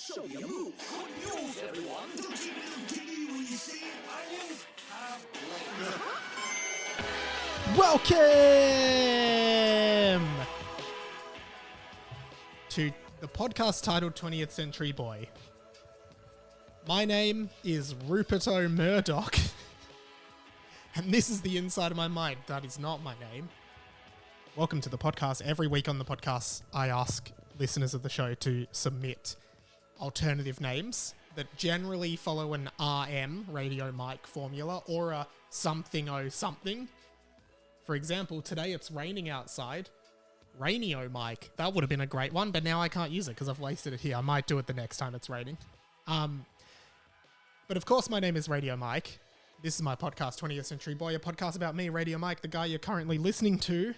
Show me a move. Good news, everyone. Don't you know diggity when you see onions have legs? Welcome to the podcast titled 20th Century Boy. My name is Rupert O. Murdoch, and this is the inside of my mind. That is not my name. Welcome to the podcast. Every week on the podcast, I ask listeners of the show to submit alternative names that generally follow an RM, radio mic formula, or a something o something. For example, today it's raining outside. Rainio mic. That would have been a great one, but now I can't use it because I've wasted it here. I might do it the next time it's raining. But of course, my name is Radio Mike. This is my podcast, 20th Century Boy, a podcast about me, Radio Mike, the guy you're currently listening to.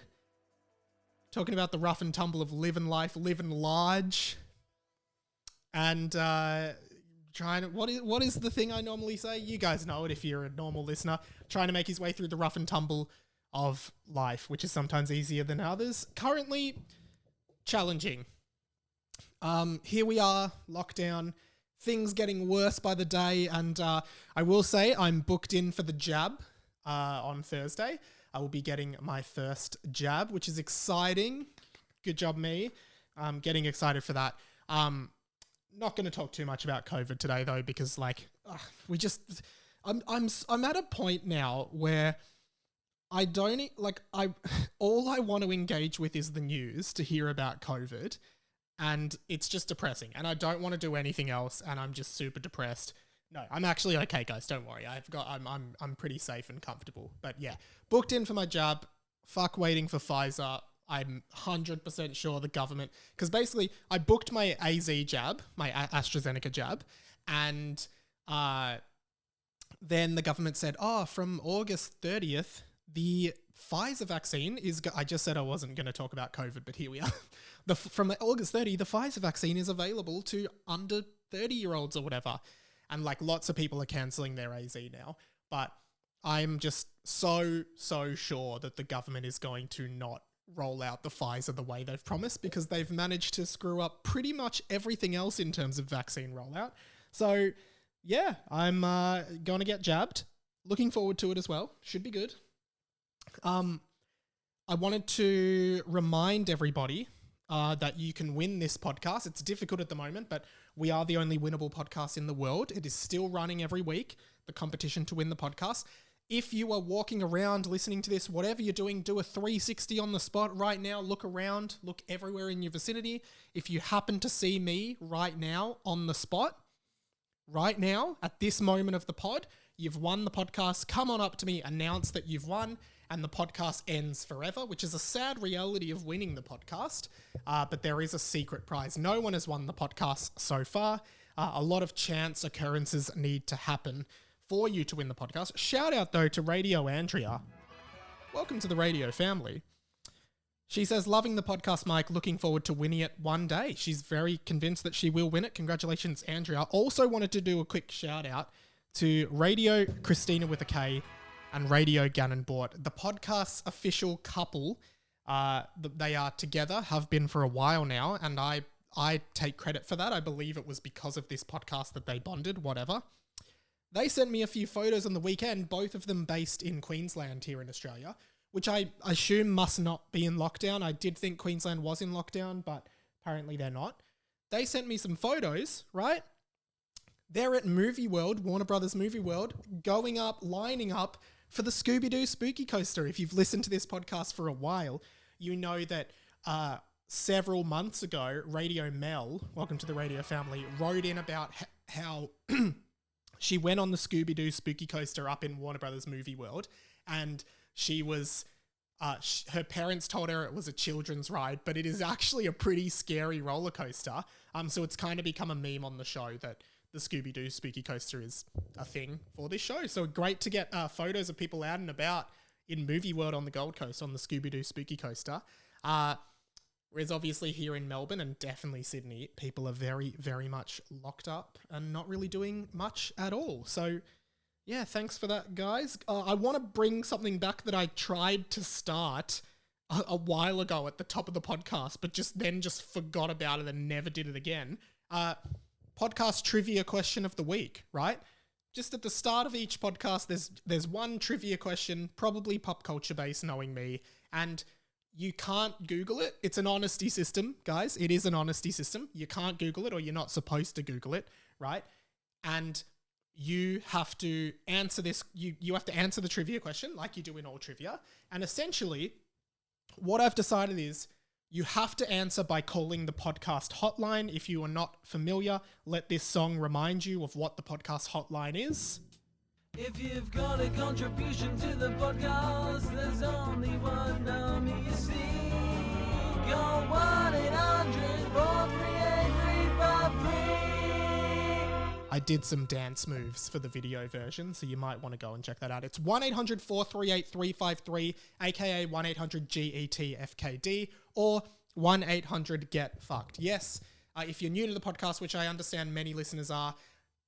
Talking about the rough and tumble of living life, living large. And what is the thing I normally say? You guys know it if you're a normal listener. Trying to make his way through the rough and tumble of life, which is sometimes easier than others. Currently, challenging. Here we are, lockdown. Things getting worse by the day, and I will say I'm booked in for the jab on Thursday. I will be getting my first jab, which is exciting. Good job, me. I'm getting excited for that. Not going to talk too much about COVID today, though, because I'm at a point now where all I want to engage with is the news to hear about COVID. And it's just depressing, and I don't want to do anything else, and I'm just super depressed. No, I'm actually okay, guys. Don't worry. I'm pretty safe and comfortable. But yeah, booked in for my jab. Fuck waiting for Pfizer. I'm 100% sure the government, because basically I booked my AZ jab, my AstraZeneca jab, and then the government said, from August 30th, the Pfizer vaccine is... I just said I wasn't going to talk about COVID, but here we are. From August 30, the Pfizer vaccine is available to under 30-year-olds or whatever. And lots of people are cancelling their AZ now. But I'm just so sure that the government is going to not roll out the Pfizer the way they've promised, because they've managed to screw up pretty much everything else in terms of vaccine rollout. So, yeah, I'm going to get jabbed. Looking forward to it as well. Should be good. I wanted to remind everybody that you can win this podcast. It's difficult at the moment, but we are the only winnable podcast in the world. It is still running every week, the competition to win the podcast. If you are walking around listening to this, whatever you're doing, do a 360 on the spot right now. Look around, look everywhere in your vicinity. If you happen to see me right now on the spot, right now, at this moment of the pod, you've won the podcast. Come on up to me, announce that you've won, and the podcast ends forever, which is a sad reality of winning the podcast. But there is a secret prize. No one has won the podcast so far. A lot of chance occurrences need to happen for you to win the podcast. Shout out, though, to Radio Andrea. Welcome to the radio family. She says, loving the podcast, Mike. Looking forward to winning it one day. She's very convinced that she will win it. Congratulations, Andrea. Also wanted to do a quick shout out to Radio Christina with a K and Radio Gannon Bort, the podcast's official couple. They are together, have been for a while now, and I take credit for that. I believe it was because of this podcast that they bonded, whatever. They sent me a few photos on the weekend, both of them based in Queensland here in Australia, which I assume must not be in lockdown. I did think Queensland was in lockdown, but apparently they're not. They sent me some photos, right? They're at Movie World, Warner Brothers Movie World, lining up for the Scooby-Doo Spooky Coaster. If you've listened to this podcast for a while, you know that several months ago, Radio Mel, welcome to the radio family, wrote in about how she went on the Scooby-Doo Spooky Coaster up in Warner Brothers Movie World, and she was... her parents told her it was a children's ride, but it is actually a pretty scary roller coaster. So it's kind of become a meme on the show that the Scooby-Doo Spooky Coaster is a thing for this show. So great to get photos of people out and about in Movie World on the Gold Coast on the Scooby-Doo Spooky Coaster. Whereas obviously here in Melbourne and definitely Sydney, people are very, very much locked up and not really doing much at all. So yeah, thanks for that, guys. I want to bring something back that I tried to start a while ago at the top of the podcast, but just forgot about it and never did it again. podcast trivia question of the week, right? Just at the start of each podcast, there's one trivia question, probably pop culture based, knowing me, and you can't Google it. It's an honesty system, guys. It is an honesty system. You can't Google it, or you're not supposed to Google it, right? And you have to answer this. You have to answer the trivia question like you do in all trivia. And essentially, what I've decided is you have to answer by calling the podcast hotline. If you are not familiar, let this song remind you of what the podcast hotline is. If you've got a contribution to the podcast, there's only one number you see. Go 1-800-438-353. I did some dance moves for the video version, so you might want to go and check that out. It's 1-800-438-353, aka 1-800-GET-FKD, or 1-800-GET-FUCKED. Yes, if you're new to the podcast, which I understand many listeners are,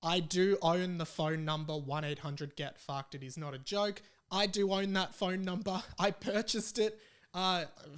I do own the phone number 1-800-GET-FUCKED. It is not a joke. I do own that phone number. I purchased it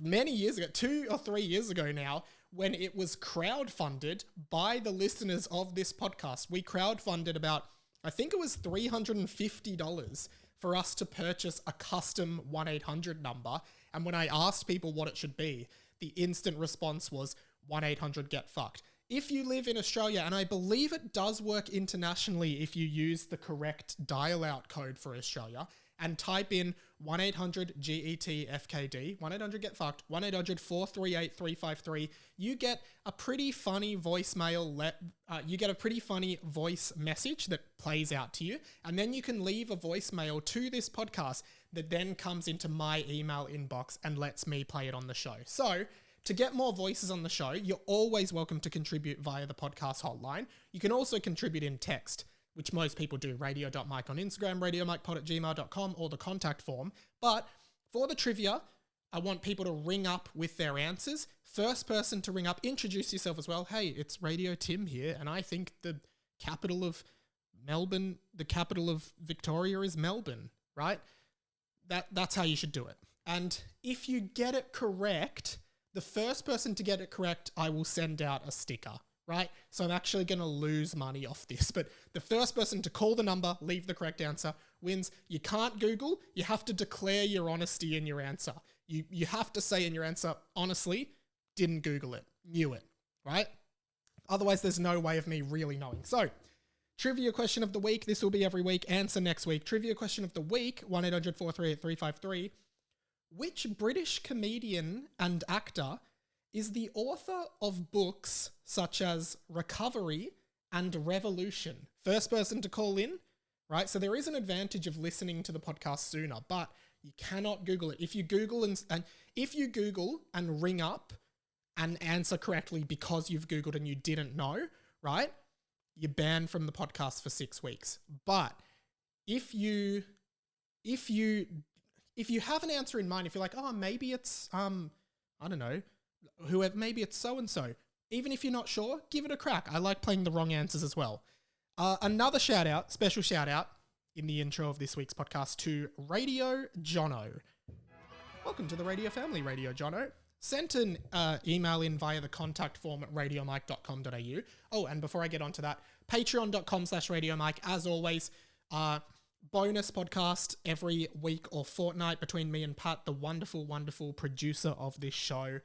many years ago, 2 or 3 years ago now, when it was crowdfunded by the listeners of this podcast. We crowdfunded about, I think it was $350 for us to purchase a custom 1-800 number. And when I asked people what it should be, the instant response was 1-800-GET-FUCKED. If you live in Australia, and I believe it does work internationally if you use the correct dial-out code for Australia, and type in 1-800-GET-FKD, 1-800-GET-FUCKED, 1-800-438-353, you get a pretty funny voicemail, you get a pretty funny voice message that plays out to you, and then you can leave a voicemail to this podcast that then comes into my email inbox and lets me play it on the show. So, to get more voices on the show, you're always welcome to contribute via the podcast hotline. You can also contribute in text, which most people do. Radio.mike on Instagram, radiomikepod@gmail.com, or the contact form. But for the trivia, I want people to ring up with their answers. First person to ring up, introduce yourself as well. Hey, it's Radio Tim here, and I think the capital of Melbourne, the capital of Victoria is Melbourne, right? That's how you should do it. And if you get it correct, the first person to get it correct, I will send out a sticker, right? So I'm actually going to lose money off this. But the first person to call the number, leave the correct answer, wins. You can't Google. You have to declare your honesty in your answer. You have to say in your answer, honestly, didn't Google it, knew it, right? Otherwise, there's no way of me really knowing. So, trivia question of the week. This will be every week. Answer next week. Trivia question of the week, 1-800-438-353. Which British comedian and actor is the author of books such as Recovery and Revolution? First person to call in, right? So there is an advantage of listening to the podcast sooner, but you cannot Google it. If you Google and ring up and answer correctly because you've Googled and you didn't know, right? You're banned from the podcast for 6 weeks. But if you have an answer in mind, if you're like, oh, maybe it's, I don't know, whoever, maybe it's so-and-so. Even if you're not sure, give it a crack. I like playing the wrong answers as well. Another special shout out in the intro of this week's podcast to Radio Jono. Welcome to the Radio Family, Radio Jono. Sent an email in via the contact form at radiomike.com.au. Oh, and before I get onto that, patreon.com/radiomike, as always, bonus podcast every week or fortnight between me and Pat, the wonderful, wonderful producer of this show,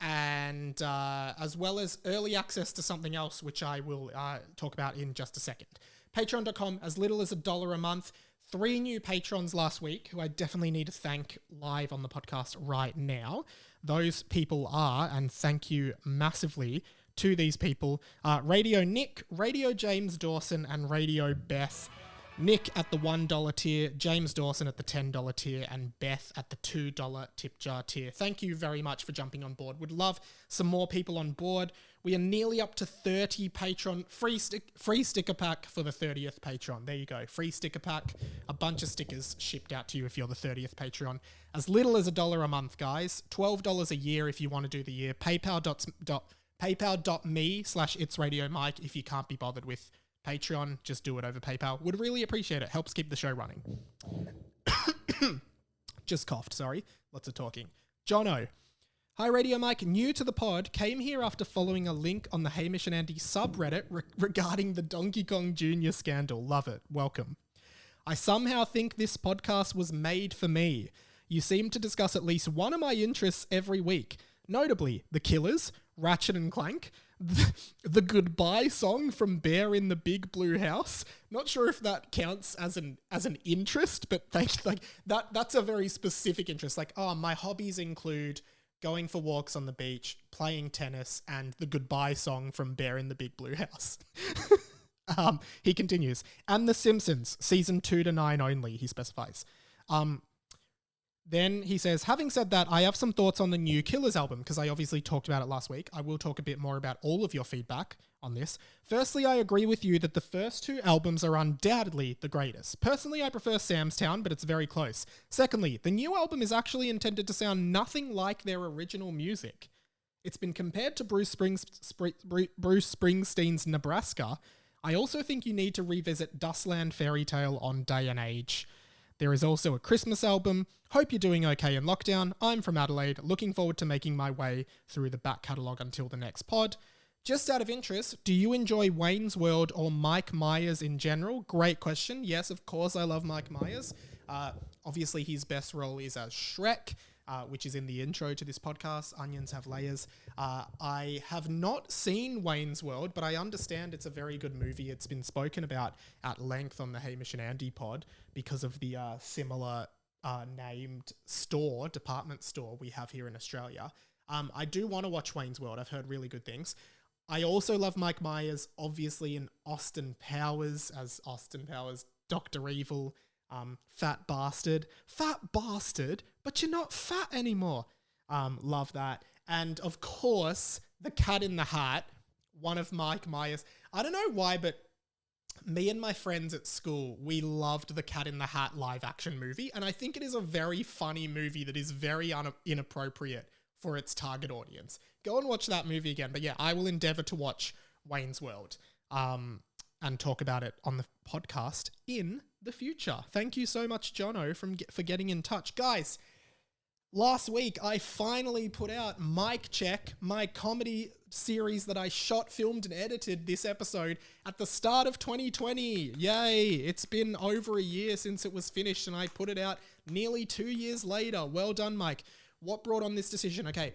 and as well as early access to something else, which I will talk about in just a second. Patreon.com, as little as $1 a month. 3 new patrons last week, who I definitely need to thank live on the podcast right now. Those people are, and thank you massively to these people, Radio Nick, Radio James Dawson, and Radio Beth. Nick at the $1 tier, James Dawson at the $10 tier, and Beth at the $2 tip jar tier. Thank you very much for jumping on board. Would love some more people on board. We are nearly up to 30 Patreon, free sticker pack for the 30th Patreon. There you go, free sticker pack, a bunch of stickers shipped out to you if you're the 30th Patreon. As little as $1 a month, guys. $12 a year if you want to do the year. PayPal.me/itsradiomike if you can't be bothered with Patreon, just do it over PayPal. Would really appreciate it. Helps keep the show running. Just coughed, sorry. Lots of talking. Jono, Hi, Radio Mike. New to the pod. Came here after following a link on the Hamish and Andy subreddit regarding the Donkey Kong Jr. scandal. Love it. Welcome. I somehow think this podcast was made for me. You seem to discuss at least one of my interests every week. Notably, The Killers, Ratchet and Clank, the Goodbye song from Bear in the Big Blue House. Not sure if that counts as an interest, but that's a very specific interest. Like, oh, my hobbies include going for walks on the beach, playing tennis, and the Goodbye song from Bear in the Big Blue House. He continues, and The Simpsons, season 2 to 9 only, he specifies. Then he says, having said that, I have some thoughts on the new Killers album, because I obviously talked about it last week. I will talk a bit more about all of your feedback on this. Firstly, I agree with you that the first 2 albums are undoubtedly the greatest. Personally, I prefer Sam's Town, but it's very close. Secondly, the new album is actually intended to sound nothing like their original music. It's been compared to Bruce Springsteen's Nebraska. I also think you need to revisit Dustland Fairy Tale on Day and Age. There is also a Christmas album. Hope you're doing okay in lockdown. I'm from Adelaide. Looking forward to making my way through the back catalogue until the next pod. Just out of interest, do you enjoy Wayne's World or Mike Myers in general? Great question. Yes, of course I love Mike Myers. Obviously, his best role is as Shrek, which is in the intro to this podcast. Onions have layers. I have not seen Wayne's World, but I understand it's a very good movie. It's been spoken about at length on the Hamish and Andy pod because of the similar named department store we have here in Australia. I do want to watch Wayne's World. I've heard really good things. I also love Mike Myers, obviously in Austin Powers, as Austin Powers, Dr. Evil, Fat Bastard, but you're not fat anymore. Love that. And of course, The Cat in the Hat, one of Mike Myers. I don't know why, but me and my friends at school, we loved the Cat in the Hat live action movie. And I think it is a very funny movie that is very inappropriate for its target audience. Go and watch that movie again. But yeah, I will endeavor to watch Wayne's World and talk about it on the podcast in the future. Thank you so much, Jono, for getting in touch. Guys, last week I finally put out Mic Check, my comedy series that I shot, filmed, and edited this episode at the start of 2020. Yay! It's been over a year since it was finished and I put it out nearly 2 years later. Well done, Mike. What brought on this decision? Okay,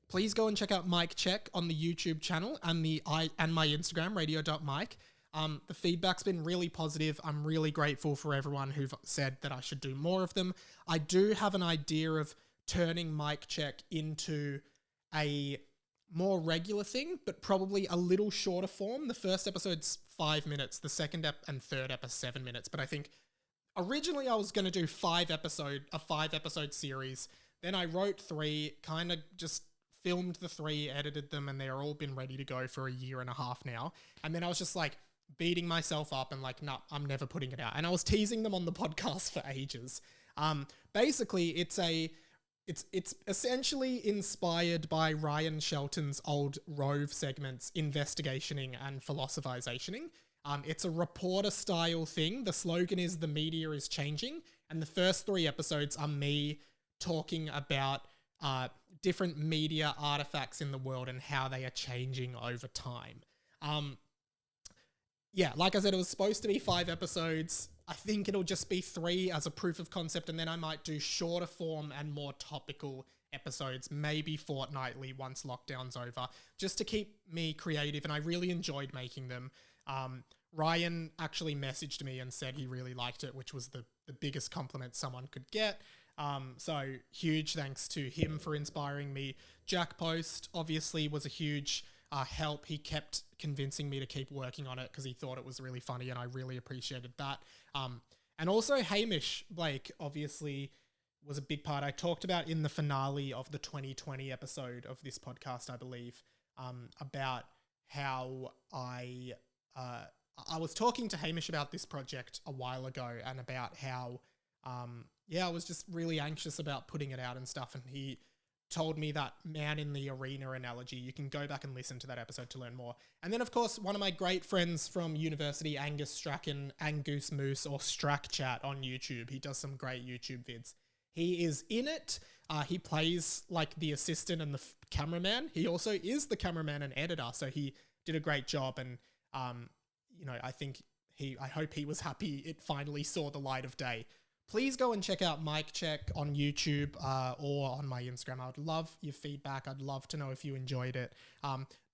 please go and check out Mic Check on the YouTube channel and my Instagram, radio.mike. The feedback's been really positive. I'm really grateful for everyone who've said that I should do more of them. I do have an idea of turning Mic Check into a more regular thing, but probably a little shorter form. The first episode's 5 minutes, the second and third episode 7 minutes. But I think originally I was going to do a 5 episode series. Then I wrote 3, kind of just filmed the 3, edited them, and they're all been ready to go for a year and a half now. And then I was just like beating myself up and like, nah, I'm never putting it out. And I was teasing them on the podcast for ages. Basically, it's essentially inspired by Ryan Shelton's old Rove segments, investigationing and philosophizationing. It's a reporter style thing. The slogan is the media is changing. And the first 3 episodes are me talking about different media artifacts in the world and how they are changing over time. Yeah, like I said, it was supposed to be 5 episodes. I think it'll just be 3 as a proof of concept, and then I might do shorter form and more topical episodes, maybe fortnightly once lockdown's over, just to keep me creative, and I really enjoyed making them. Ryan actually messaged me and said he really liked it, which was the biggest compliment someone could get. So huge thanks to him for inspiring me. Jack Post obviously was a huge help. He kept convincing me to keep working on it because he thought it was really funny, and I really appreciated that. And also Hamish Blake obviously was a big part. I talked about in the finale of the 2020 episode of this podcast, I believe, about how I was talking to Hamish about this project a while ago and about how, I was just really anxious about putting it out and stuff. And he told me that man in the arena analogy. You can go back and listen to that episode to learn more. And then, of course, one of my great friends from university, Angus Strachan, Angus Moose, or Strack Chat on YouTube. He does some great YouTube vids. He is in it. He plays like the assistant and the cameraman. He also is the cameraman and editor, so he did a great job. And I hope he was happy it finally saw the light of day. Please go and check out Mic Check on YouTube or on my Instagram. I would love your feedback. I'd love to know if you enjoyed it.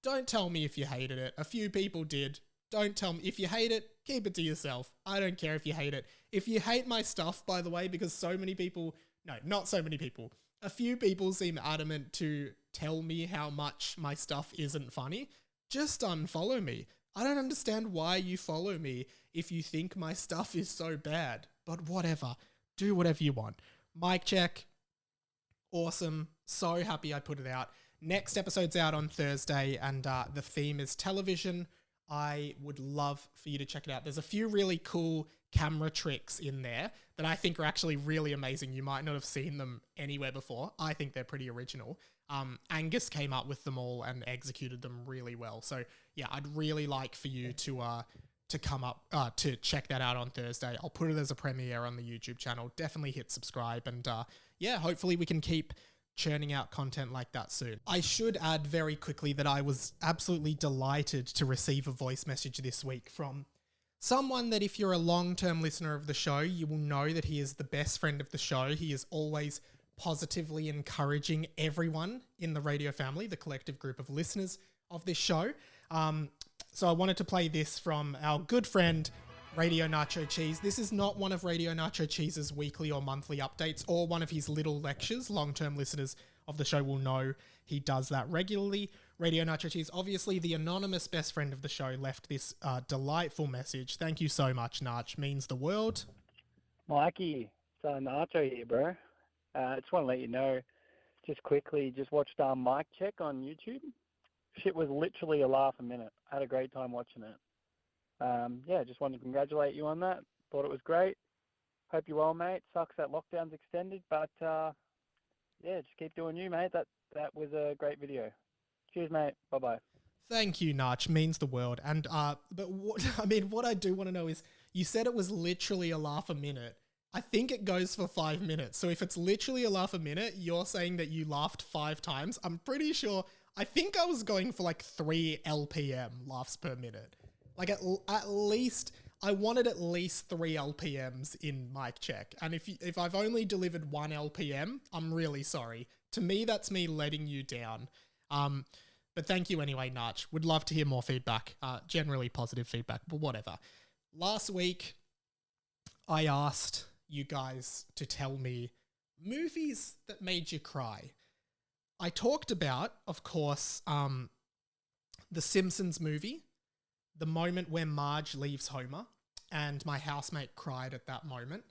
Don't tell me if you hated it. A few people did. Don't tell me. If you hate it, keep it to yourself. I don't care if you hate it. If you hate my stuff, by the way, because so many people... No, not so many people. A few people seem adamant to tell me how much my stuff isn't funny. Just unfollow me. I don't understand why you follow me if you think my stuff is so bad. But whatever. Do whatever you want. Mic Check. Awesome. So happy I put it out. Next episode's out on Thursday, and the theme is television. I would love for you to check it out. There's a few really cool camera tricks in there that I think are actually really amazing. You might not have seen them anywhere before. I think they're pretty original. Angus came up with them all and executed them really well. So yeah, I'd really like for you to come up to check that out on Thursday. I'll put it as a premiere on the YouTube channel. Definitely hit subscribe, and hopefully we can keep churning out content like that soon. I should add very quickly that I was absolutely delighted to receive a voice message this week from someone that, if you're a long-term listener of the show, you will know that he is the best friend of the show. He is always positively encouraging everyone in the radio family, the collective group of listeners of this show. So I wanted to play this from our good friend, Radio Nacho Cheese. This is not one of Radio Nacho Cheese's weekly or monthly updates or one of his little lectures. Long-term listeners of the show will know he does that regularly. Radio Nacho Cheese, obviously the anonymous best friend of the show, left this delightful message. Thank you so much, Nach. Means the world. Mikey, it's Nacho here, bro. I just want to let you know, just quickly, just watched Mic Check on YouTube. Shit was literally a laugh a minute. I had a great time watching it. Just wanted to congratulate you on that. Thought it was great. Hope you're well, mate. Sucks that lockdown's extended, but just keep doing you, mate. That was a great video. Cheers, mate. Bye-bye. Thank you, Nach. Means the world. And but what I do want to know is, you said it was literally a laugh a minute. I think it goes for 5 minutes. So if it's literally a laugh a minute, you're saying that you laughed 5 times. I'm pretty sure. I think I was going for like 3 LPM, laughs per minute. Like at least, I wanted at least 3 LPMs in Mic Check. And if I've only delivered 1 LPM, I'm really sorry. To me, that's me letting you down. But thank you anyway, Nach. Would love to hear more feedback. Generally positive feedback, but whatever. Last week, I asked you guys to tell me movies that made you cry. I talked about, of course, the Simpsons movie, the moment where Marge leaves Homer, and my housemate cried at that moment.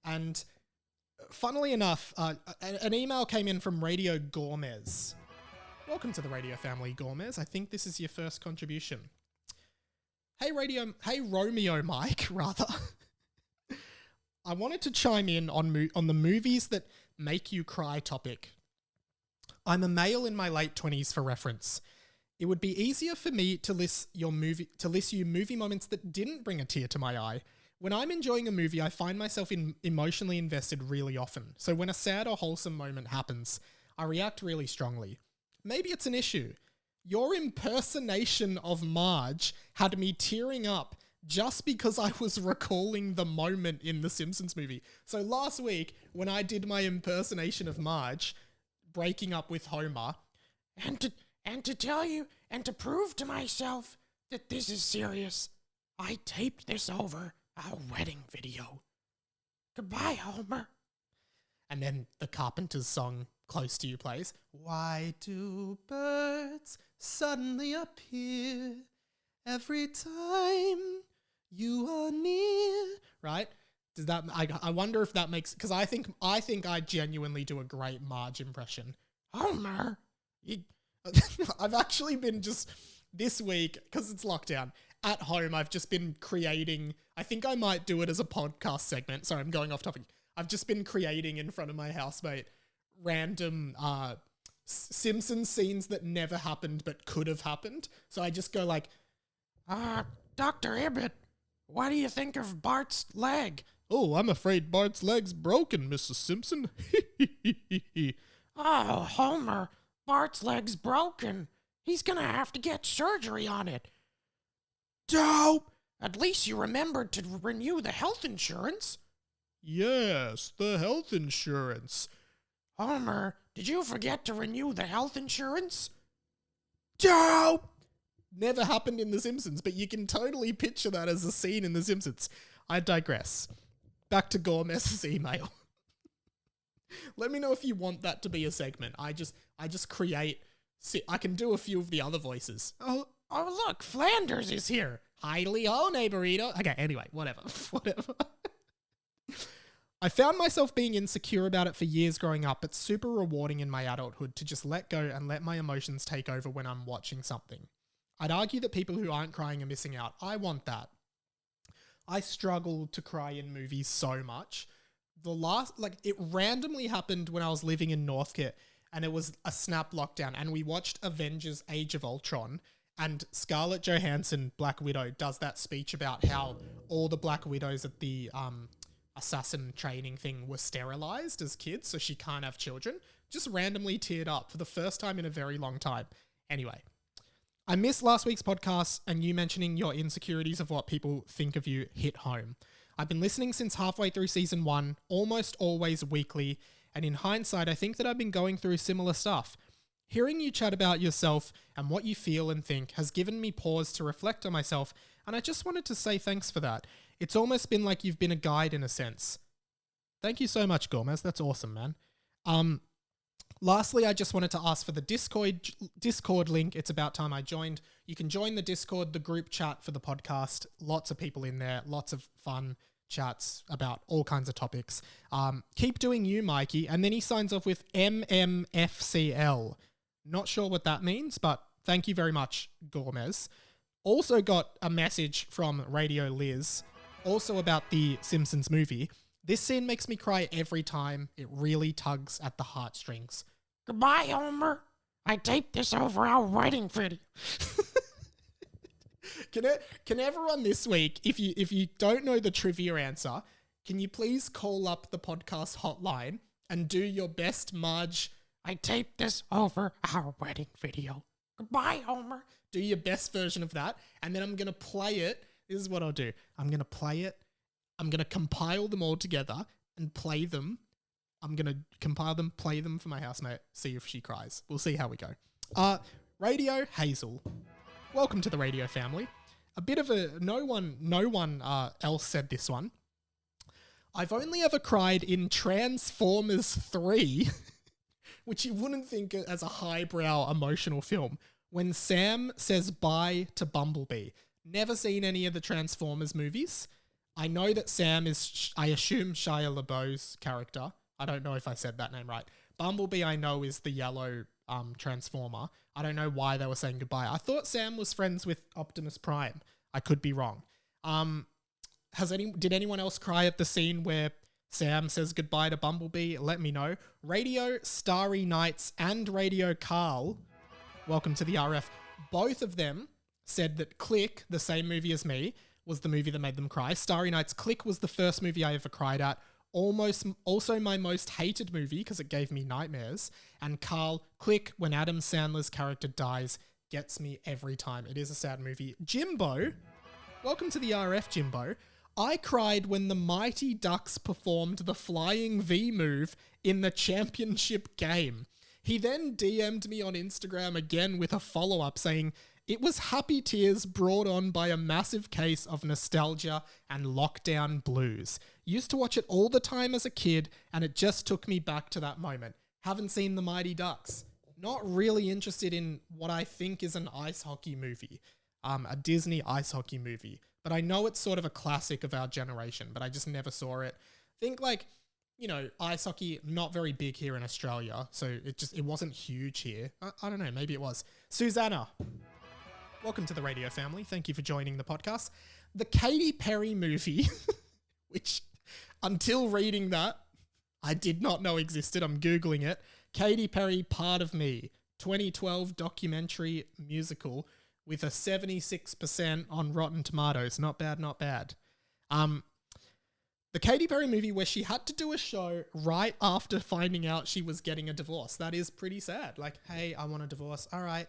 And funnily enough, an email came in from Radio Gourmets. Welcome to the Radio Family, Gourmets. I think this is your first contribution. Hey Romeo Mike, rather. I wanted to chime in on the movies that make you cry topic. I'm a male in my late 20s, for reference. It would be easier for me to list you movie moments that didn't bring a tear to my eye. When I'm enjoying a movie, I find myself emotionally invested really often. So when a sad or wholesome moment happens, I react really strongly. Maybe it's an issue. Your impersonation of Marge had me tearing up just because I was recalling the moment in the Simpsons movie. So last week, when I did my impersonation of Marge breaking up with Homer, and to tell you and to prove to myself that this is serious, I taped this over our wedding video. Goodbye, Homer. And then the Carpenters song Close to You plays. Why do birds suddenly appear every time you are near? Right? Does that? I wonder if that makes, because I think I genuinely do a great Marge impression. Homer, I've actually been just this week, because it's lockdown at home. I've just been creating. I think I might do it as a podcast segment. Sorry, I'm going off topic. I've just been creating in front of my housemate random Simpsons scenes that never happened but could have happened. So I just go like, Dr. Ibbott, what do you think of Bart's leg? Oh, I'm afraid Bart's leg's broken, Mrs. Simpson. Oh, Homer, Bart's leg's broken. He's gonna have to get surgery on it. Dope! At least you remembered to renew the health insurance. Yes, the health insurance. Homer, did you forget to renew the health insurance? Dope! Never happened in The Simpsons, but you can totally picture that as a scene in The Simpsons. I digress. Back to Gormez's email. Let me know if you want that to be a segment. I just create... I can do a few of the other voices. Oh, look, Flanders is here. Highly ho, neighborito. Okay, anyway, whatever. I found myself being insecure about it for years growing up, but super rewarding in my adulthood to just let go and let my emotions take over when I'm watching something. I'd argue that people who aren't crying are missing out. I want that. I struggle to cry in movies so much. It randomly happened when I was living in Northcote, and it was a snap lockdown, and we watched Avengers Age of Ultron, and Scarlett Johansson, Black Widow, does that speech about how all the Black Widows at the assassin training thing were sterilized as kids, so she can't have children. Just randomly teared up for the first time in a very long time. Anyway, I missed last week's podcast, and you mentioning your insecurities of what people think of you hit home. I've been listening since halfway through season 1, almost always weekly, and in hindsight, I think that I've been going through similar stuff. Hearing you chat about yourself and what you feel and think has given me pause to reflect on myself, and I just wanted to say thanks for that. It's almost been like you've been a guide in a sense. Thank you so much, Gomez. That's awesome, man. Lastly, I just wanted to ask for the Discord link. It's about time I joined. You can join the Discord, the group chat for the podcast. Lots of people in there, lots of fun chats about all kinds of topics. Keep doing you, Mikey. And then he signs off with MMFCL. Not sure what that means, but thank you very much, Gomez. Also got a message from Radio Liz, also about the Simpsons movie. This scene makes me cry every time. It really tugs at the heartstrings. Goodbye, Homer. I taped this over our wedding video. Can everyone this week, if you don't know the trivia answer, can you please call up the podcast hotline and do your best Marge? I taped this over our wedding video. Goodbye, Homer. Do your best version of that, and then I'm going to play it. This is what I'll do. I'm going to play it. I'm going to compile them all together and play them. I'm going to compile them, play them for my housemate, see if she cries. We'll see how we go. Radio Hazel. Welcome to the radio family. A bit of a... No one else said this one. I've only ever cried in Transformers 3, which you wouldn't think as a highbrow emotional film, when Sam says bye to Bumblebee. Never seen any of the Transformers movies. I know that Sam is, I assume, Shia LaBeouf's character. I don't know if I said that name right. Bumblebee, I know, is the yellow Transformer. I don't know why they were saying goodbye. I thought Sam was friends with Optimus Prime. I could be wrong. Did anyone else cry at the scene where Sam says goodbye to Bumblebee? Let me know. Radio Starry Nights and Radio Carl, welcome to the RF. Both of them said that Click, the same movie as me, was the movie that made them cry. Starry Nights Click was the first movie I ever cried at. Also my most hated movie because it gave me nightmares. And Carl, Click, when Adam Sandler's character dies, gets me every time. It is a sad movie. Jimbo, welcome to the RF, Jimbo. I cried when the Mighty Ducks performed the Flying V move in the championship game. He then DM'd me on Instagram again with a follow-up saying, it was happy tears brought on by a massive case of nostalgia and lockdown blues. Used to watch it all the time as a kid, and it just took me back to that moment. Haven't seen the Mighty Ducks. Not really interested in what I think is an ice hockey movie. A Disney ice hockey movie. But I know it's sort of a classic of our generation, but I just never saw it. Think ice hockey, not very big here in Australia, so it wasn't huge here. I don't know, maybe it was. Susanna, welcome to the radio family. Thank you for joining the podcast. The Katy Perry movie, which until reading that, I did not know existed. I'm Googling it. Katy Perry, Part of Me, 2012 documentary musical with a 76% on Rotten Tomatoes. Not bad, not bad. The Katy Perry movie where she had to do a show right after finding out she was getting a divorce. That is pretty sad. Like, hey, I want a divorce. All right.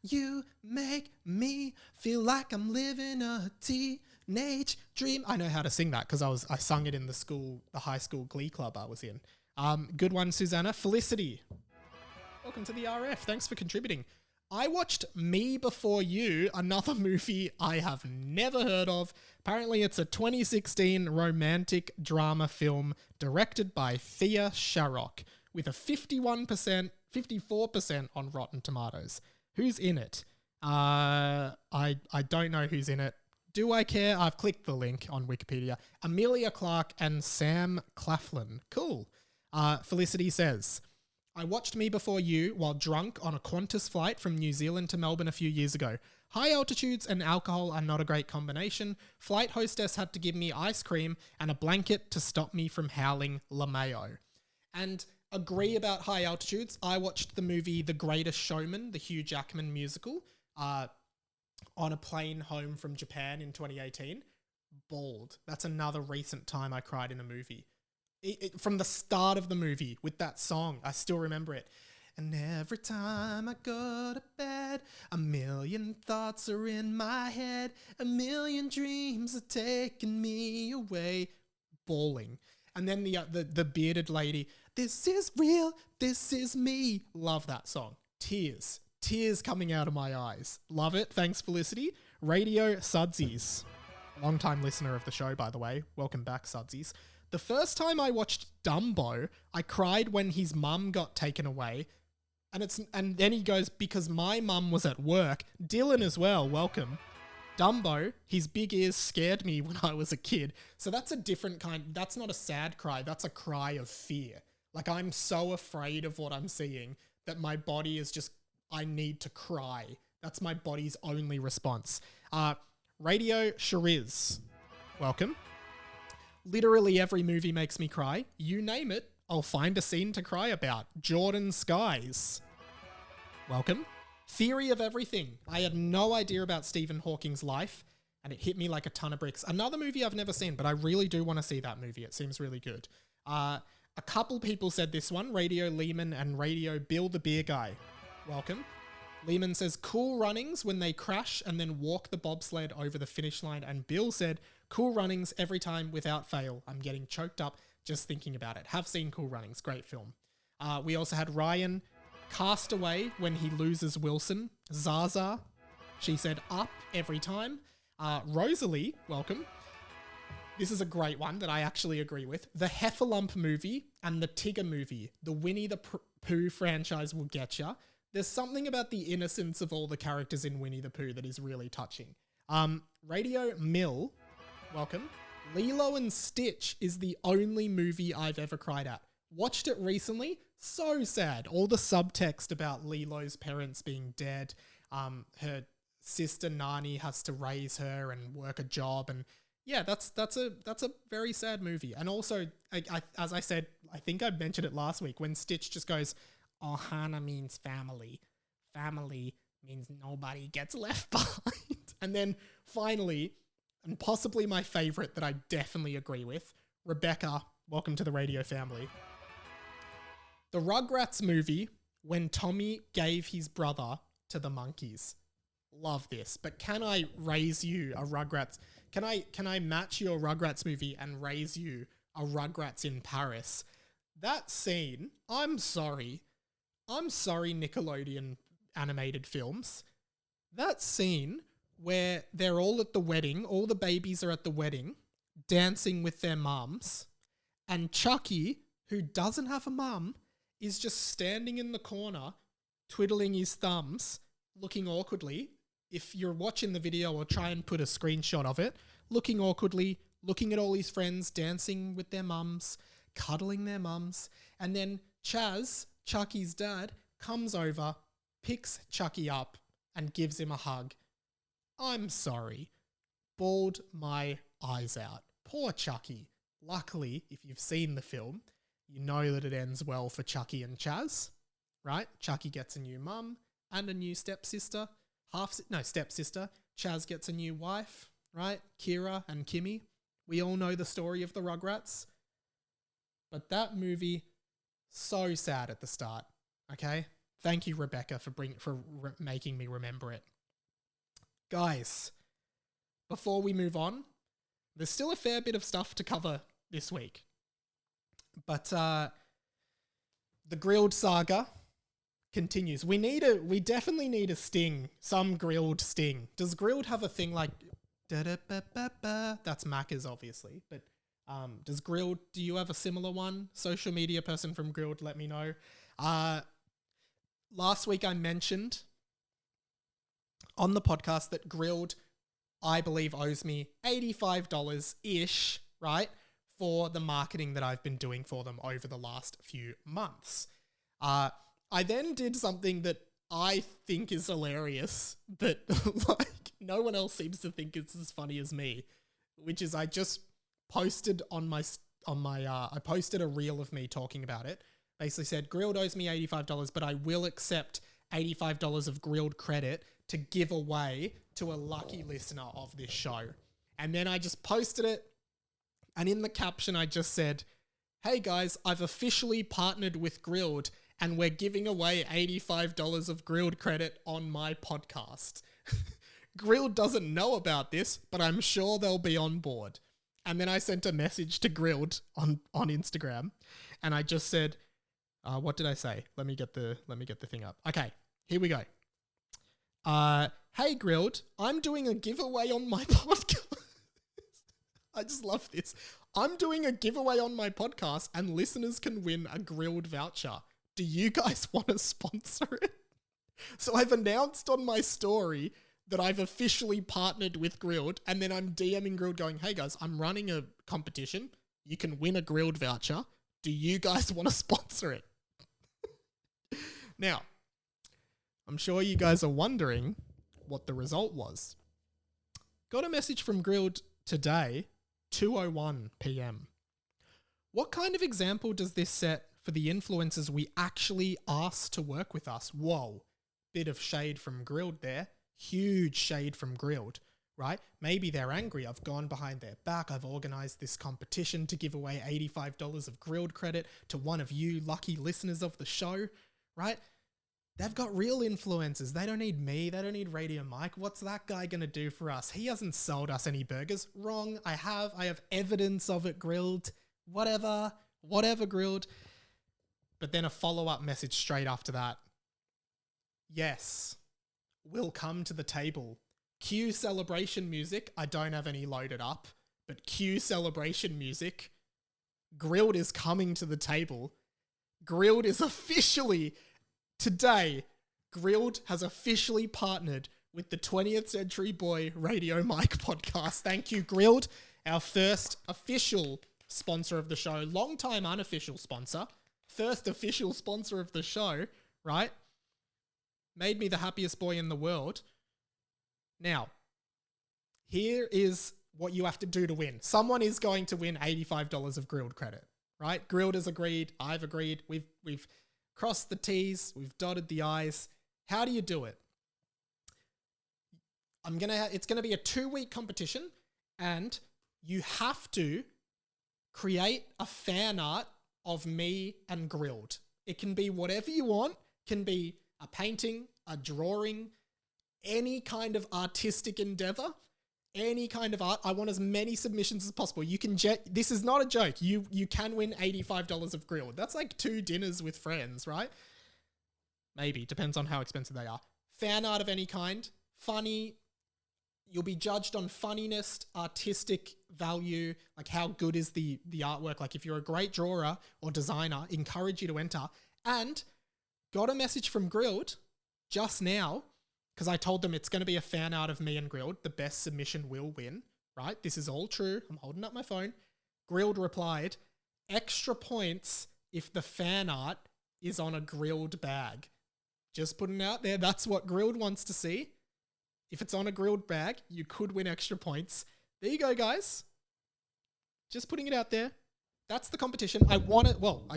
You make me feel like I'm living a teenage dream. I know how to sing that because I sung it in the high school glee club I was in. Good one, Susanna. Felicity. Welcome to the RF. Thanks for contributing. I watched Me Before You, another movie I have never heard of. Apparently it's a 2016 romantic drama film directed by Thea Sharrock with a 54% on Rotten Tomatoes. Who's in it? I don't know who's in it. Do I care? I've clicked the link on Wikipedia. Amelia Clarke and Sam Claflin. Cool. Felicity says, I watched Me Before You while drunk on a Qantas flight from New Zealand to Melbourne a few years ago. High altitudes and alcohol are not a great combination. Flight hostess had to give me ice cream and a blanket to stop me from howling LaMayo. And agree about high altitudes. I watched the movie The Greatest Showman, the Hugh Jackman musical, on a plane home from Japan in 2018. Bawled. That's another recent time I cried in a movie. From the start of the movie with that song, I still remember it. And every time I go to bed, a million thoughts are in my head, a million dreams are taking me away. Bawling. And then the bearded lady, this is real, this is me. Love that song. Tears coming out of my eyes. Love it. Thanks, Felicity. Radio Sudsies. Long-time listener of the show, by the way. Welcome back, Sudsies. The first time I watched Dumbo, I cried when his mum got taken away. And then he goes, because my mum was at work. Dylan as well, welcome. Dumbo, his big ears scared me when I was a kid. So that's a different kind. That's not a sad cry. That's a cry of fear. Like, I'm so afraid of what I'm seeing that my body is just, I need to cry. That's my body's only response. Radio Shariz, welcome. Literally every movie makes me cry. You name it, I'll find a scene to cry about. Jordan Skies, welcome. Theory of Everything. I had no idea about Stephen Hawking's life, and it hit me like a ton of bricks. Another movie I've never seen, but I really do want to see that movie. It seems really good. A couple people said this one, Radio Lehman and Radio Bill the Beer Guy. Welcome. Lehman says, cool runnings when they crash and then walk the bobsled over the finish line. And Bill said, cool runnings every time without fail. I'm getting choked up just thinking about it. Have seen Cool Runnings. Great film. We also had Ryan, Castaway when he loses Wilson. Zaza, she said up every time. Rosalie, welcome. This is a great one that I actually agree with. The Heffalump movie and the Tigger movie. The Winnie the Pooh franchise will get ya. There's something about the innocence of all the characters in Winnie the Pooh that is really touching. Radio Mill, welcome. Lilo and Stitch is the only movie I've ever cried at. Watched it recently. So sad. All the subtext about Lilo's parents being dead. Her sister Nani has to raise her and work a job. And yeah, that's a very sad movie. And also, as I said, I think I mentioned it last week, when Stitch just goes, Ohana means family. Family means nobody gets left behind. And then finally, and possibly my favorite that I definitely agree with, Rebecca, welcome to the radio family. The Rugrats movie, when Tommy gave his brother to the monkeys. Love this. But can I raise you a Rugrats? Can I match your Rugrats movie and raise you a Rugrats in Paris? That scene, I'm sorry Nickelodeon animated films. That scene where they're all at the wedding, all the babies are at the wedding, dancing with their mums, and Chucky, who doesn't have a mum, is just standing in the corner, twiddling his thumbs, looking awkwardly. If you're watching the video, or try and put a screenshot of it, looking awkwardly, looking at all his friends dancing with their mums, cuddling their mums, and then Chaz, Chucky's dad, comes over, picks Chucky up, and gives him a hug. I'm sorry. Bawled my eyes out. Poor Chucky. Luckily, if you've seen the film, you know that it ends well for Chucky and Chaz, right? Chucky gets a new mum and a new stepsister. Stepsister. Chaz gets a new wife, right? Kira and Kimmy. We all know the story of the Rugrats. But that movie, so sad at the start. Okay? Thank you, Rebecca, for making me remember it. Guys, before we move on, there's still a fair bit of stuff to cover this week. But the grilled saga continues. We definitely need a sting, some grilled sting. Does grilled have a thing like da-da-ba-ba-ba? That's Macca's, obviously. But does grilled, do you have a similar one? Social media person from grilled, let me know. Last week I mentioned on the podcast that grilled, I believe, owes me $85-ish, right, for the marketing that I've been doing for them over the last few months. I then did something that I think is hilarious, but like no one else seems to think it's as funny as me, which is I just posted I posted a reel of me talking about it. Basically said, grilled owes me $85, but I will accept $85 of grilled credit to give away to a lucky listener of this show. And then I just posted it. And in the caption, I just said, hey guys, I've officially partnered with Grilled and we're giving away $85 of Grilled credit on my podcast. Grilled doesn't know about this, but I'm sure they'll be on board. And then I sent a message to Grilled on Instagram and I just said, what did I say? Let me get the thing up. Okay, here we go. Hey Grilled, I'm doing a giveaway on my podcast. I just love this. I'm doing a giveaway on my podcast and listeners can win a Grilled voucher. Do you guys want to sponsor it? So I've announced on my story that I've officially partnered with Grilled, and then I'm DMing Grilled going, hey guys, I'm running a competition. You can win a Grilled voucher. Do you guys want to sponsor it? Now, I'm sure you guys are wondering what the result was. Got a message from Grilled today, 2:01 p.m. What kind of example does this set for the influencers we actually asked to work with us? Whoa, bit of shade from Grilled there. Huge shade from Grilled, right? Maybe they're angry. I've gone behind their back. I've organized this competition to give away $85 of Grilled credit to one of you lucky listeners of the show, right? They've got real influencers. They don't need me. They don't need Radio Mike. What's that guy going to do for us? He hasn't sold us any burgers. Wrong. I have evidence of it, Grilled. Whatever, Grilled. But then a follow-up message straight after that. Yes, we'll come to the table. Cue celebration music. I don't have any loaded up, but cue celebration music. Grilled is coming to the table. Grilled is officially... Today, Grilled has officially partnered with the 20th Century Boy Radio Mike podcast. Thank you, Grilled, our first official sponsor of the show. Long-time unofficial sponsor. First official sponsor of the show, right? Made me the happiest boy in the world. Now, here is what you have to do to win. Someone is going to win $85 of Grilled credit, right? Grilled has agreed. I've agreed. We've crossed the T's, we've dotted the I's. How do you do it? It's gonna be a 2-week competition, and you have to create a fan art of me and Grilled. It can be whatever you want. It can be a painting, a drawing, any kind of artistic endeavor, any kind of art. I want as many submissions as possible. You can this is not a joke. You can win $85 of Grilled. That's like 2 dinners with friends, right? Maybe. Depends on how expensive they are. Fan art of any kind. Funny. You'll be judged on funniness, artistic value, like how good is the artwork. Like if you're a great drawer or designer, encourage you to enter. And got a message from Grilled just now, because I told them it's going to be a fan art of me and Grilled. The best submission will win, right? This is all true. I'm holding up my phone. Grilled replied, extra points if the fan art is on a Grilled bag. Just putting it out there. That's what Grilled wants to see. If it's on a Grilled bag, you could win extra points. There you go, guys. Just putting it out there. That's the competition. I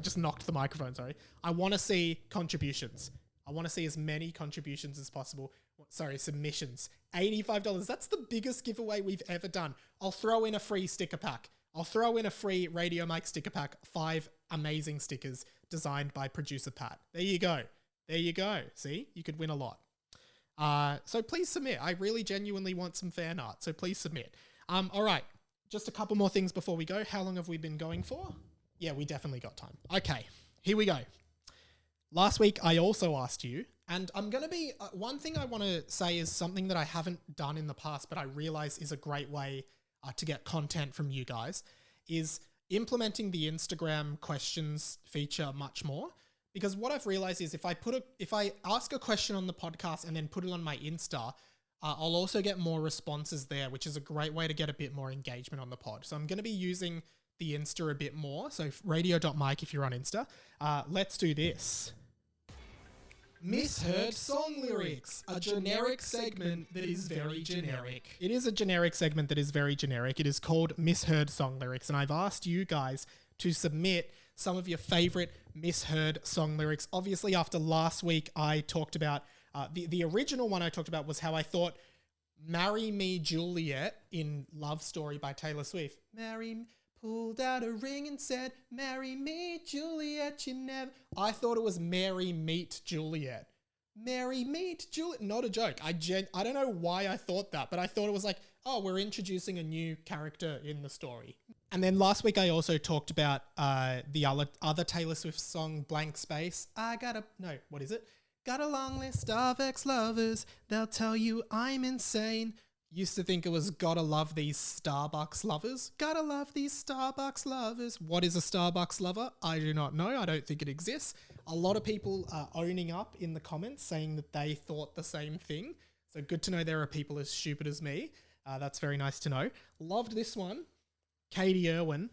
just knocked the microphone, sorry. I want to see contributions. I want to see as many contributions as possible. Sorry, submissions. $85. That's the biggest giveaway we've ever done. I'll throw in a free sticker pack. I'll throw in a free Radio Mike sticker pack. 5 amazing stickers designed by producer Pat. There you go. There you go. See, you could win a lot. So please submit. I really genuinely want some fan art. So please submit. All right. Just a couple more things before we go. How long have we been going for? Yeah, we definitely got time. Okay, here we go. Last week, I also asked you, and I'm going to be, one thing I want to say is something that I haven't done in the past, but I realize is a great way to get content from you guys, is implementing the Instagram questions feature much more. Because what I've realized is if I ask a question on the podcast and then put it on my Insta, I'll also get more responses there, which is a great way to get a bit more engagement on the pod. So I'm going to be using the Insta a bit more. So radio.mike if you're on Insta. Let's do this. Misheard song lyrics, a generic segment that is very generic. It is a generic segment that is very generic. It is called Misheard song lyrics, and I've asked you guys to submit some of your favorite misheard song lyrics. Obviously, after last week, I talked about the original one I talked about was how I thought "Marry Me, Juliet" in "Love Story" by Taylor Swift. Pulled out a ring and said, "Marry me, Juliet, you never..." I thought it was "Mary Meet Juliet." Mary Meet Juliet. Not a joke. I don't know why I thought that, but I thought it was like, oh, we're introducing a new character in the story. And then last week I also talked about the other Taylor Swift song, "Blank Space." What is it? Got a long list of ex-lovers. They'll tell you I'm insane. Used to think it was "Gotta love these Starbucks lovers." Gotta love these Starbucks lovers. What is a Starbucks lover? I do not know. I don't think it exists. A lot of people are owning up in the comments saying that they thought the same thing. So good to know there are people as stupid as me. That's very nice to know. Loved this one. Katie Irwin.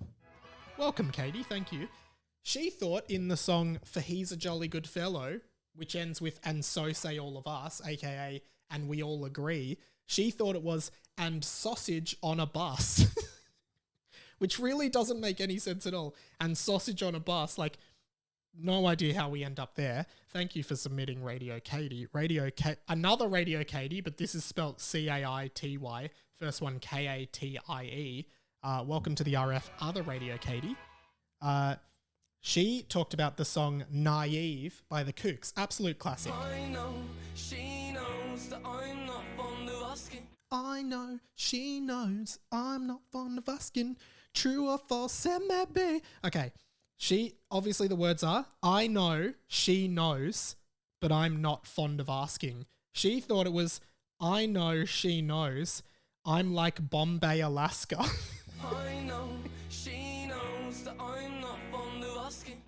Welcome, Katie. Thank you. She thought in the song "For He's a Jolly Good Fellow," which ends with "and so say all of us," aka "and we all agree," she thought it was "and sausage on a bus," which really doesn't make any sense at all. And sausage on a bus, like, no idea how we end up there. Thank you for submitting, Radio Katie. Another Radio Katie, but this is spelt Caity. First one Katie. Welcome to the RF, other Radio Katie. She talked about the song "Naive" by the Kooks. Absolute classic. I know she knows that I'm not fond of asking. I know she knows I'm not fond of asking. True or false, it may be. Okay. Obviously the words are, I know she knows, but I'm not fond of asking. She thought it was, I know she knows, I'm like Bombay, Alaska. I know she knows that I'm not fond of asking.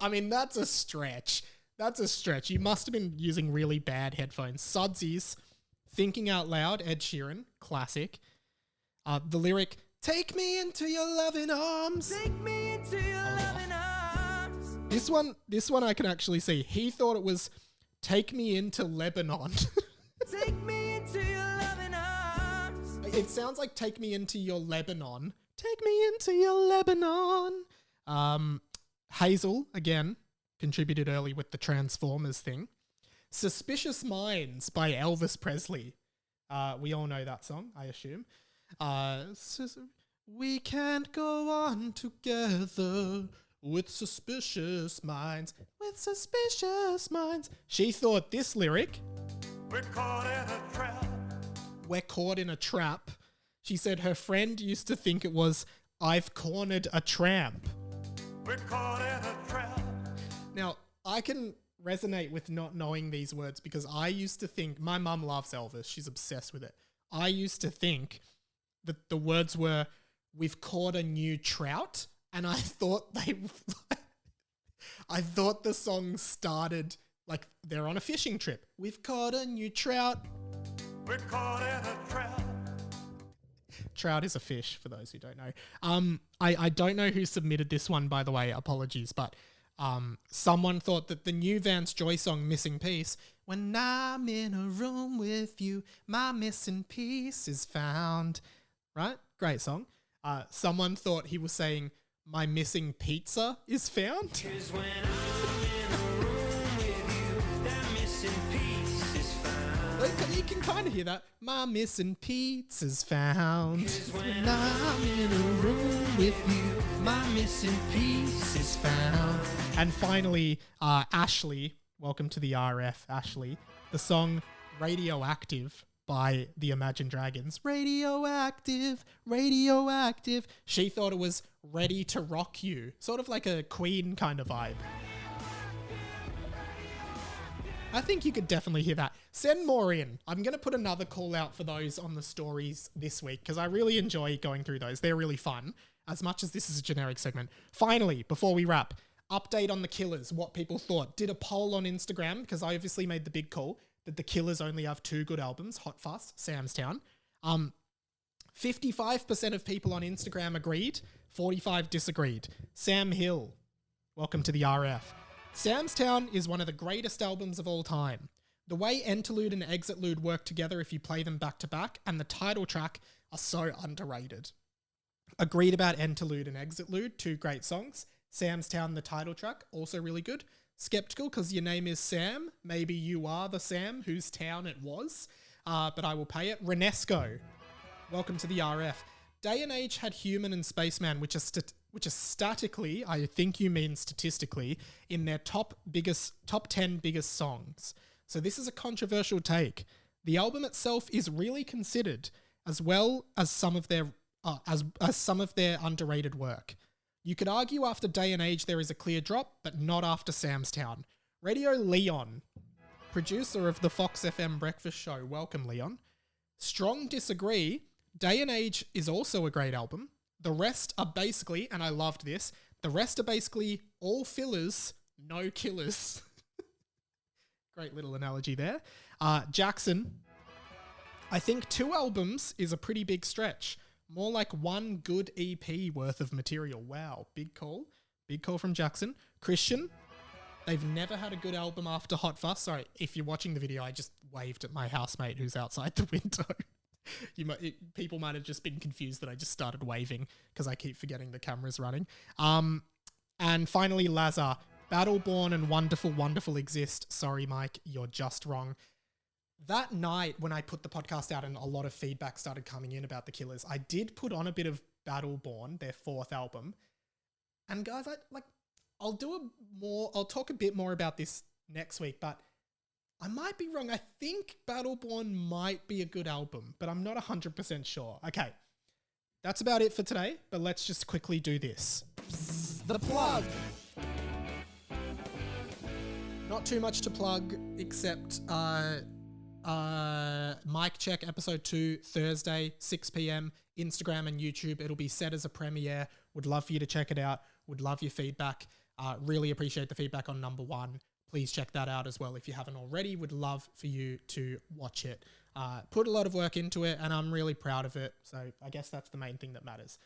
I mean, that's a stretch. That's a stretch. You must have been using really bad headphones. Sudsies, Thinking Out Loud, Ed Sheeran, classic. The lyric, "Take me into your loving arms." Take me into your loving arms. This one I can actually see. He thought it was "Take me into Lebanon." Take me into your loving arms. It sounds like "Take me into your Lebanon." Take me into your Lebanon. Hazel, again, contributed early with the Transformers thing. "Suspicious Minds" by Elvis Presley. We all know that song, I assume. We can't go on together with suspicious minds. With suspicious minds. She thought this lyric, "We're caught in a trap." We're caught in a trap. She said her friend used to think it was, "I've cornered a tramp." We're caught in a trap. Now, I can resonate with not knowing these words because I used to think, my mum loves Elvis, she's obsessed with it. I used to think that the words were, "We've caught a new trout," and I thought the song started like they're on a fishing trip. "We've caught a new trout. We're caught in a trap." Trout is a fish, for those who don't know. I don't know who submitted this one, by the way, apologies, but someone thought that the new Vance Joy song, "Missing Piece," "When I'm in a room with you, my missing piece is found." Right? Great song. Someone thought he was saying, "My missing pizza is found." 'Cause when I'm in a room with you, that missing You can kind of hear that. My missing pizza's found. When I'm in a room with you, my missing piece is found. And finally, Ashley, welcome to the RF, Ashley. The song Radioactive by the Imagine Dragons. Radioactive, radioactive. She thought it was Ready to Rock You. Sort of like a Queen kind of vibe. I think you could definitely hear that. Send more in. I'm going to put another call out for those on the stories this week because I really enjoy going through those. They're really fun, as much as this is a generic segment. Finally, before we wrap, update on the Killers, what people thought. Did a poll on Instagram because I obviously made the big call that the Killers only have 2 good albums, Hot Fuss, Sam's Town. 55% of people on Instagram agreed, 45 disagreed. Sam Hill, welcome to the RF. Sam's Town is one of the greatest albums of all time. The way Interlude and Exitlude work together if you play them back to back, and the title track are so underrated. Agreed about Interlude and Exitlude, 2 great songs. Sam's Town, the title track, also really good. Skeptical because your name is Sam. Maybe you are the Sam whose town it was, but I will pay it. Renesco, welcome to the RF. Day and Age had Human and Spaceman, which is statically, I think you mean statistically, in their top 10 biggest songs. So this is a controversial take. The album itself is really considered, as well as some of their as some of their underrated work. You could argue after Day and Age there is a clear drop, but not after Sam's Town. Radio Leon, producer of the Fox FM Breakfast Show, welcome Leon. Strong disagree. Day and Age is also a great album. The rest are basically, and I loved this, the rest are basically all fillers, no killers. Great little analogy there. Jackson, I think 2 albums is a pretty big stretch. More like 1 good EP worth of material. Wow, big call. Big call from Jackson. Christian, they've never had a good album after Hot Fuss. Sorry, if you're watching the video, I just waved at my housemate who's outside the window. People might have just been confused that I just started waving because I keep forgetting the camera's running. And finally, Lazar, Battleborn and Wonderful, Wonderful exist. Sorry, Mike, you're just wrong. That night when I put the podcast out and a lot of feedback started coming in about the Killers, I did put on a bit of Battleborn, their 4th album. And guys, I'll talk a bit more about this next week, but I might be wrong. I think Battleborn might be a good album, but I'm not 100% sure. Okay, that's about it for today, but let's just quickly do this. The plug. Not too much to plug, except Mic Check episode 2, Thursday, 6 p.m, Instagram and YouTube. It'll be set as a premiere. Would love for you to check it out. Would love your feedback. Really appreciate the feedback on number 1. Please check that out as well if you haven't already. Would love for you to watch it. Put a lot of work into it and I'm really proud of it. So I guess that's the main thing that matters.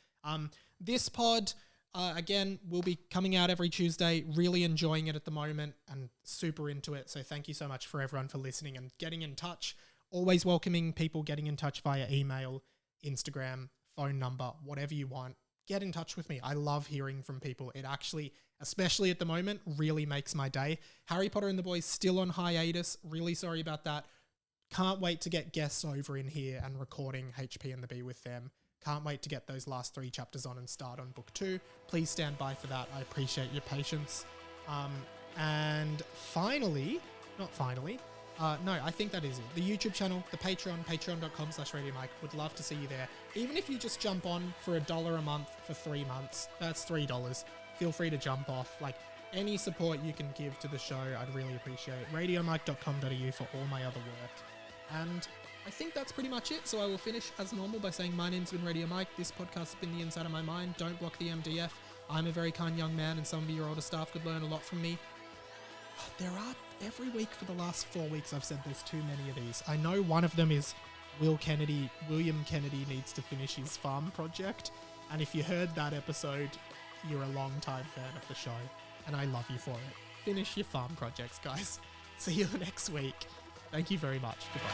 This pod, again, will be coming out every Tuesday. Really enjoying it at the moment and super into it. So thank you so much for everyone for listening and getting in touch. Always welcoming people getting in touch via email, Instagram, phone number, whatever you want. Get in touch with me. I love hearing from people. It actually, especially at the moment, really makes my day. Harry Potter and the Boys still on hiatus. Really sorry about that. Can't wait to get guests over in here and recording HP and the Bee with them. Can't wait to get those last 3 chapters on and start on book 2. Please stand by for that. I appreciate your patience. And finally, I think that is it. The YouTube channel, the Patreon, patreon.com/RadioMike. Would love to see you there. Even if you just jump on for $1 a month for 3 months, that's $3. Feel free to jump off. Like, any support you can give to the show, I'd really appreciate. RadioMike.com.au for all my other work. And I think that's pretty much it. So I will finish as normal by saying my name's been Radio Mike. This podcast has been the inside of my mind. Don't block the MDF. I'm a very kind young man and some of your older staff could learn a lot from me. There are, every week for the last 4 weeks, I've said there's too many of these. I know one of them is William Kennedy needs to finish his farm project. And if you heard that episode, you're a long-time fan of the show. And I love you for it. Finish your farm projects, guys. See you next week. Thank you very much. Goodbye.